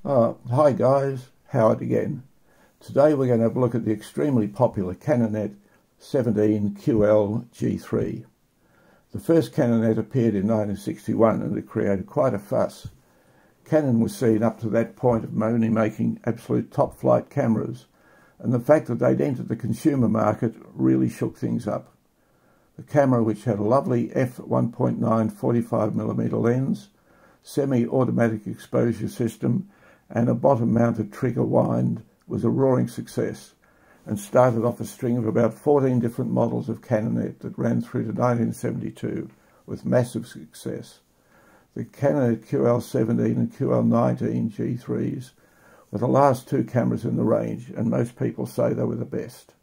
Hi guys, Howard again. Today we're going to have a look at the extremely popular Canonet 17 QL-G3. The first Canonet appeared in 1961 and it created quite a fuss. Canon was seen up to that point of only making absolute top-flight cameras, and the fact that they'd entered the consumer market really shook things up. The camera, which had a lovely f1.9 45mm lens, semi-automatic exposure system, and a bottom-mounted trigger wind, was a roaring success and started off a string of about 14 different models of Canonet that ran through to 1972 with massive success. The Canonet QL17 and QL19 G3s were the last two cameras in the range, and most people say they were the best.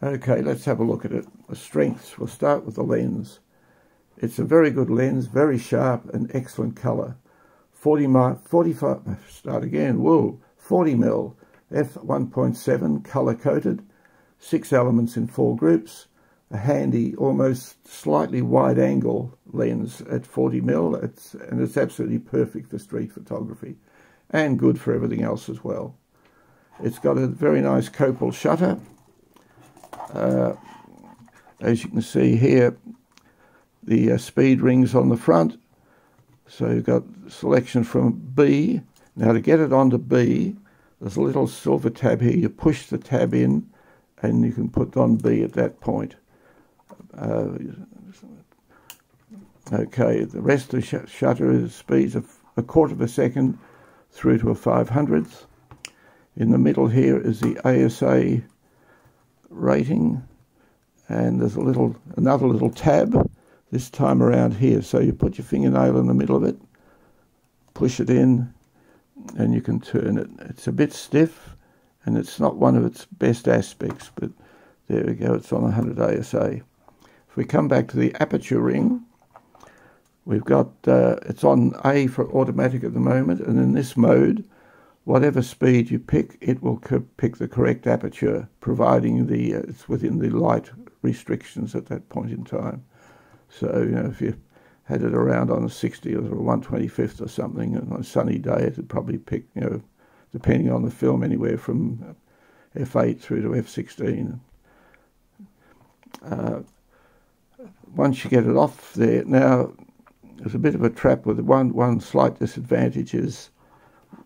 Okay, let's have a look at it. The strengths, we'll start with the lens. It's a very good lens, very sharp and excellent colour. 40 mil f1.7 colour coded, 6 elements in 4 groups, a handy, almost slightly wide angle lens at 40 mil, and it's absolutely perfect for street photography and good for everything else as well. It's got a very nice copal shutter. As you can see here, the speed rings on the front. So you've got selection from B. Now to get it onto B, there's a little silver tab here. You push the tab in and you can put on B at that point. Okay, the rest of the shutter is speeds of 1/4 of a second through to a 500th. In the middle here is the ASA rating, and there's another little tab this time around here, so you put your fingernail in the middle of it, push it in, and you can turn it. It's a bit stiff and it's not one of its best aspects, but there we go, it's on 100 ASA. If we come back to the aperture ring, we've got it's on A for automatic at the moment, and in this mode, whatever speed you pick, it will pick the correct aperture, providing it's within the light restrictions at that point in time. So, you know, if you had it around on a 60 or a 125th or something, and on a sunny day, it would probably pick, you know, depending on the film, anywhere from f8 through to f16. Once you get it off there, now there's a bit of a trap with one slight disadvantage is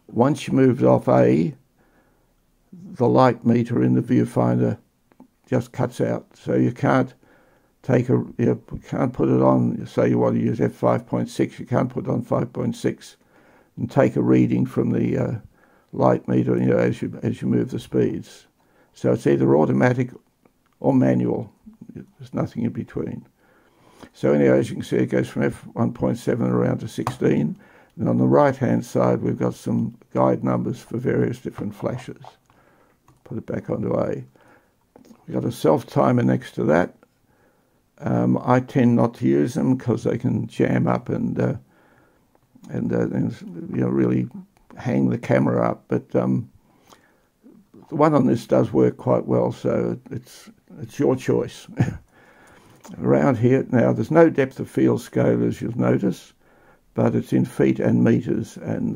once you move it off A, the light meter in the viewfinder just cuts out, so you can't you can't put it on. Say you want to use f5.6, you can't put it on 5.6 and take a reading from the light meter, you know, as you move the speeds. So it's either automatic or manual. There's nothing in between. So anyway, as you can see, it goes from f1.7 around to 16. And on the right-hand side, we've got some guide numbers for various different flashes. Put it back onto A. We've got a self-timer next to that. I tend not to use them because they can jam up and you know, really hang the camera up. But the one on this does work quite well, so it's your choice. Around here now, there's no depth of field scale, as you'll notice, but it's in feet and meters, and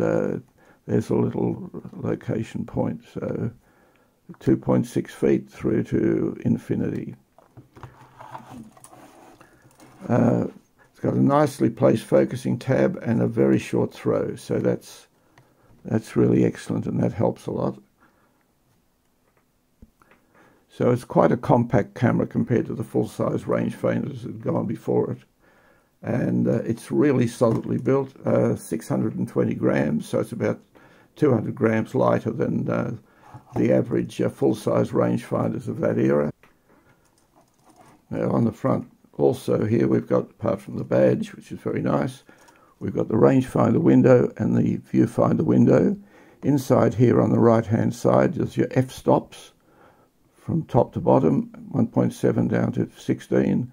there's a little location point, so 2.6 feet through to infinity. It's got a nicely placed focusing tab and a very short throw, so that's really excellent, and that helps a lot. So it's quite a compact camera compared to the full-size rangefinders that have gone before it. And it's really solidly built, 620 grams, so it's about 200 grams lighter than the average full-size rangefinders of that era. Now on the front also here we've got, apart from the badge, which is very nice, we've got the rangefinder window and the viewfinder window. Inside here on the right-hand side is your f-stops from top to bottom, 1.7 down to 16.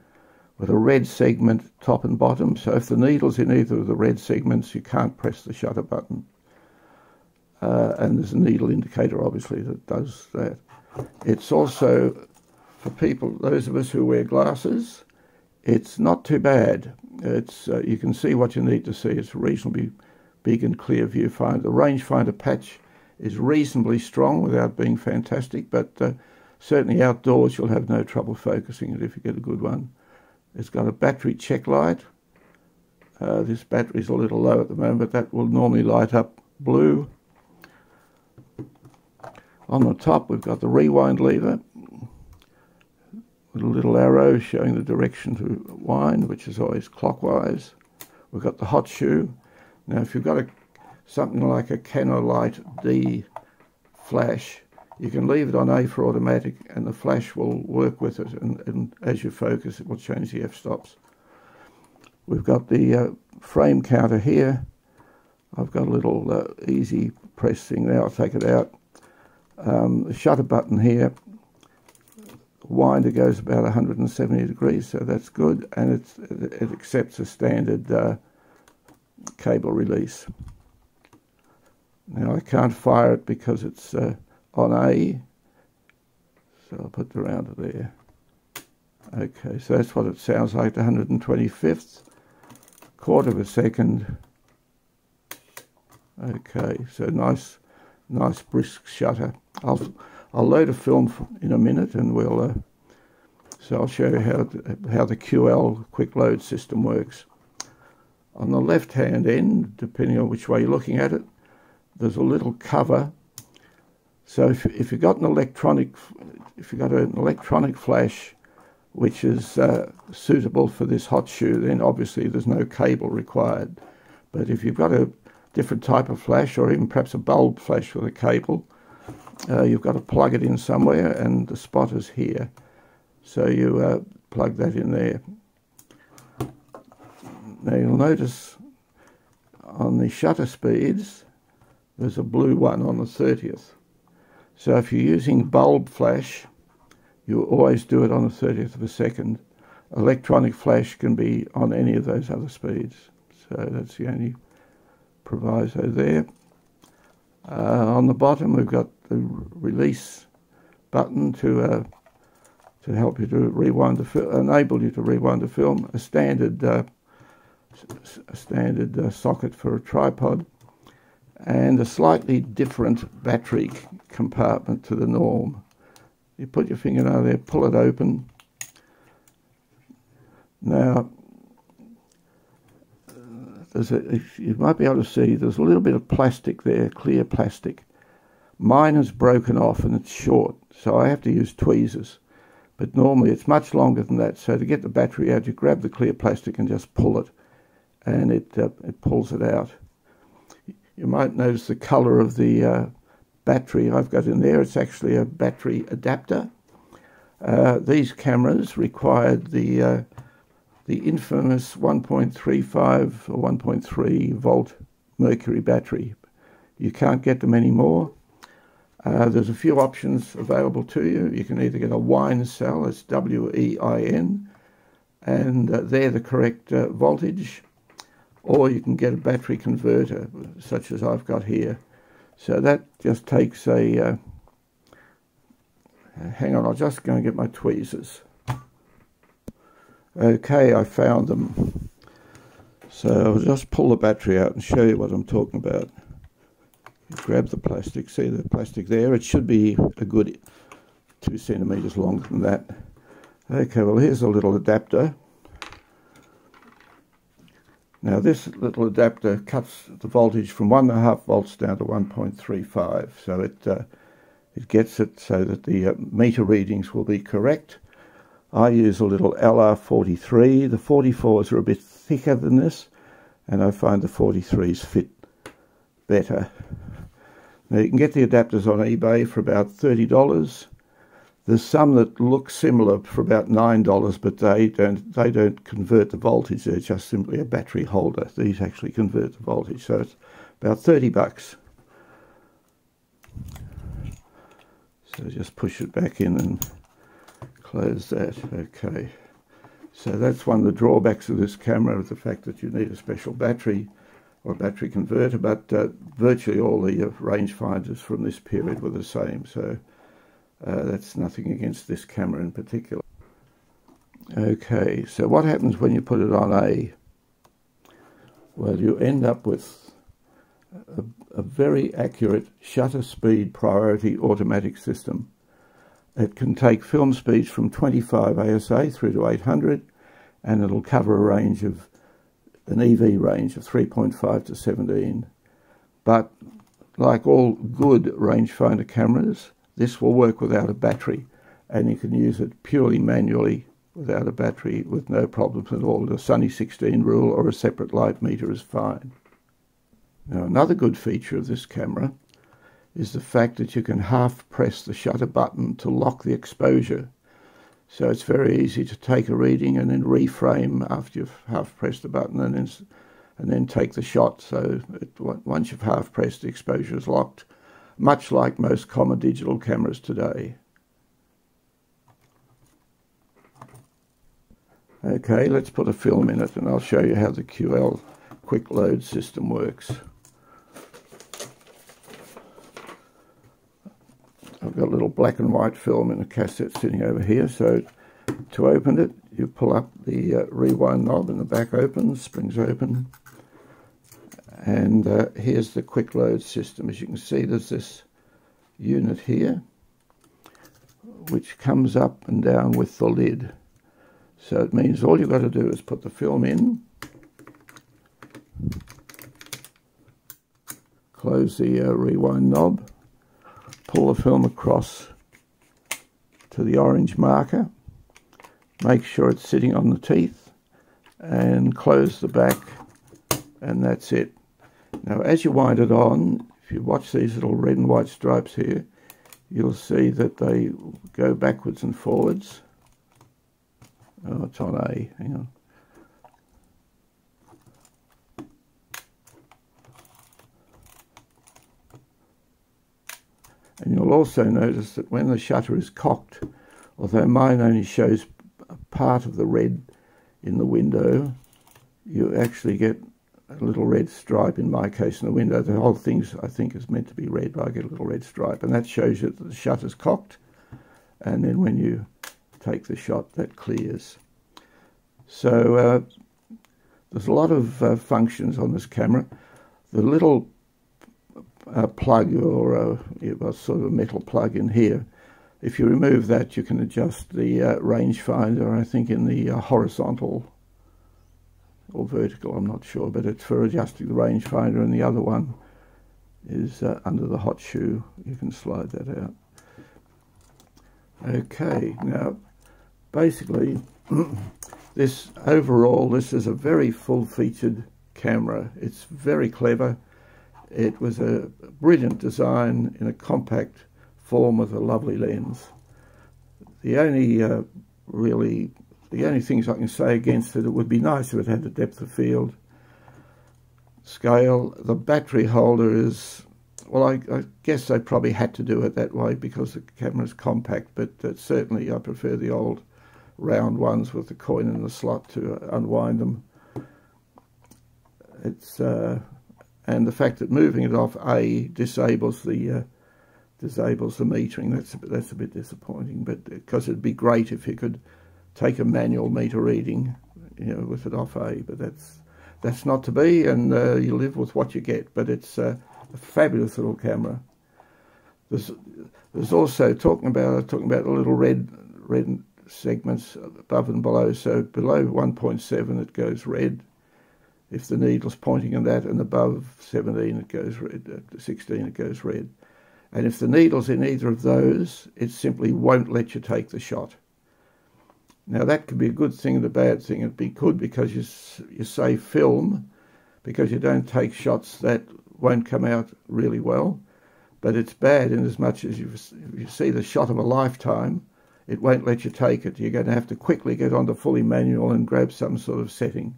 With a red segment top and bottom, so if the needle's in either of the red segments, you can't press the shutter button. And there's a needle indicator, obviously, that does that. It's also, for people, those of us who wear glasses, it's not too bad. It's you can see what you need to see. It's a reasonably big and clear viewfinder. The rangefinder patch is reasonably strong without being fantastic, but certainly outdoors you'll have no trouble focusing it if you get a good one. It's got a battery check light. This battery's a little low at the moment, but that will normally light up blue. On the top we've got the rewind lever with a little arrow showing the direction to wind, which is always clockwise. We've got the hot shoe. Now if you've got something like a Canonet D flash, you can leave it on A for automatic and the flash will work with it, and as you focus it will change the f-stops. We've got the frame counter here. I've got a little easy press thing there. I'll take it out. The shutter button here, winder goes about 170 degrees, so that's good, and it accepts a standard cable release. Now I can't fire it because it's on A, so I'll put the rounder there. Okay, so that's what it sounds like, the 125th, quarter of a second. Okay, so nice brisk shutter. I'll load a film in a minute, and so I'll show you how the QL quick load system works. On the left hand end, depending on which way you're looking at it, there's a little cover. So if you've got an electronic flash which is suitable for this hot shoe, then obviously there's no cable required. But if you've got a different type of flash, or even perhaps a bulb flash with a cable, you've got to plug it in somewhere, and the spot is here. So you plug that in there. Now you'll notice on the shutter speeds there's a blue one on the 30th. So if you're using bulb flash, you always do it on the 30th of a second. Electronic flash can be on any of those other speeds. So that's the only proviso there. On the bottom we've got the release button to help you to rewind the film, enable you to rewind the film. A standard socket for a tripod, and a slightly different battery compartment to the norm. You put your fingernail there, pull it open. Now, you might be able to see there's a little bit of plastic there, clear plastic. Mine is broken off and it's short, so I have to use tweezers. But normally it's much longer than that, so to get the battery out, you grab the clear plastic and just pull it, and it pulls it out. You might notice the colour of the battery I've got in there. It's actually a battery adapter. These cameras required the infamous 1.35 or 1.3 volt mercury battery. You can't get them anymore. There's a few options available to you. You can either get a wine cell, it's W-E-I-N, and they're the correct voltage, or you can get a battery converter, such as I've got here. So that just takes a... hang on, I'll just go and get my tweezers. Okay, I found them. So I'll just pull the battery out and show you what I'm talking about. You grab the plastic, see the plastic there? It should be a good 2 centimeters longer than that. Okay, well here's a little adapter. Now this little adapter cuts the voltage from 1.5 volts down to 1.35, so it gets it so that the meter readings will be correct. I use a little LR43. The 44s are a bit thicker than this, and I find the 43s fit better. Now you can get the adapters on eBay for about $30. There's some that look similar for about $9, but they don't convert the voltage. They're just simply a battery holder. These actually convert the voltage, so it's about 30 bucks. So just push it back in and close that. Okay, so that's one of the drawbacks of this camera, the fact that you need a special battery or a battery converter, but virtually all the rangefinders from this period were the same, so that's nothing against this camera in particular. Okay, so what happens when you put it on A? Well, you end up with a very accurate shutter speed priority automatic system. It can take film speeds from 25 ASA through to 800, and it'll cover a range of an EV range of 3.5 to 17. But like all good rangefinder cameras, this will work without a battery, and you can use it purely manually without a battery with no problems at all. The Sunny 16 rule or a separate light meter is fine. Now, another good feature of this camera is the fact that you can half press the shutter button to lock the exposure. So it's very easy to take a reading and then reframe after you've half pressed the button, and then take the shot. So once you've half pressed, the exposure is locked, much like most common digital cameras today. Okay, let's put a film in it, and I'll show you how the QL quick load system works. I've got a little black and white film in a cassette sitting over here, so to open it, you pull up the rewind knob and the back opens, springs open, and here's the quick load system. As you can see, there's this unit here which comes up and down with the lid. So it means all you've got to do is put the film in, close the rewind knob, pull the film across to the orange marker, make sure it's sitting on the teeth, and close the back, and that's it. Now as you wind it on, if you watch these little red and white stripes here, you'll see that they go backwards and forwards. Oh, it's on A, hang on. And you'll also notice that when the shutter is cocked, although mine only shows a part of the red in the window, you actually get a little red stripe, in my case, in the window. The whole thing, I think, is meant to be red, but I get a little red stripe, and that shows you that the shutter's cocked, and then when you take the shot, that clears. So there's a lot of functions on this camera. The little plug, or sort of a metal plug in here, if you remove that, you can adjust the rangefinder, I think in the horizontal or vertical, I'm not sure, but it's for adjusting the rangefinder, and the other one is under the hot shoe. You can slide that out. Okay, now basically this is a very full-featured camera. It's very clever. It was a brilliant design in a compact form with a lovely lens. The only things I can say against it would be nice if it had the depth of field scale. The battery holder is, well, I guess they probably had to do it that way because the camera is compact, but certainly I prefer the old round ones with the coin in the slot to unwind them. It's and the fact that moving it off A disables the metering. That's a bit disappointing, but because it'd be great if you could take a manual meter reading, with it off A, but that's not to be, and you live with what you get. But it's a fabulous little camera. There's also talking about the little red segments above and below. So below 1.7 it goes red if the needle's pointing in that, and above 17 it goes red, 16 it goes red. And if the needle's in either of those, it simply won't let you take the shot. Now that could be a good thing and a bad thing. It'd be good because you save film, because you don't take shots that won't come out really well. But it's bad in as much as if you see the shot of a lifetime, it won't let you take it. You're going to have to quickly get onto fully manual and grab some sort of setting.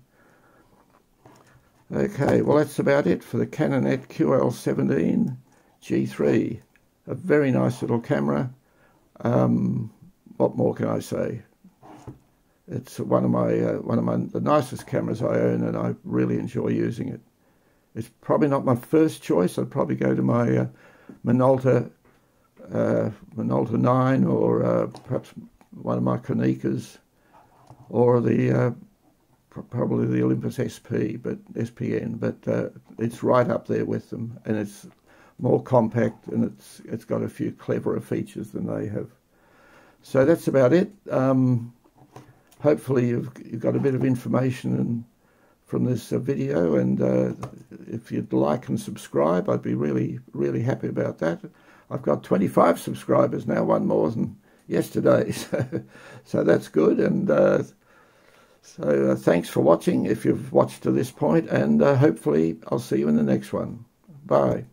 Okay, well that's about it for the Canonet QL17 GIII. A very nice little camera. What more can I say? It's one of the nicest cameras I own, and I really enjoy using it. It's probably not my first choice. I'd probably go to my Minolta 9, or perhaps one of my Konicas, or the probably the Olympus SPN, but it's right up there with them, and it's more compact, and it's got a few cleverer features than they have. So that's about it. Hopefully you've got a bit of information from this video, and if you'd like and subscribe, I'd be really happy about that. I've got 25 subscribers now, one more than yesterday, so that's good. And so thanks for watching if you've watched to this point, and hopefully I'll see you in the next one. Bye.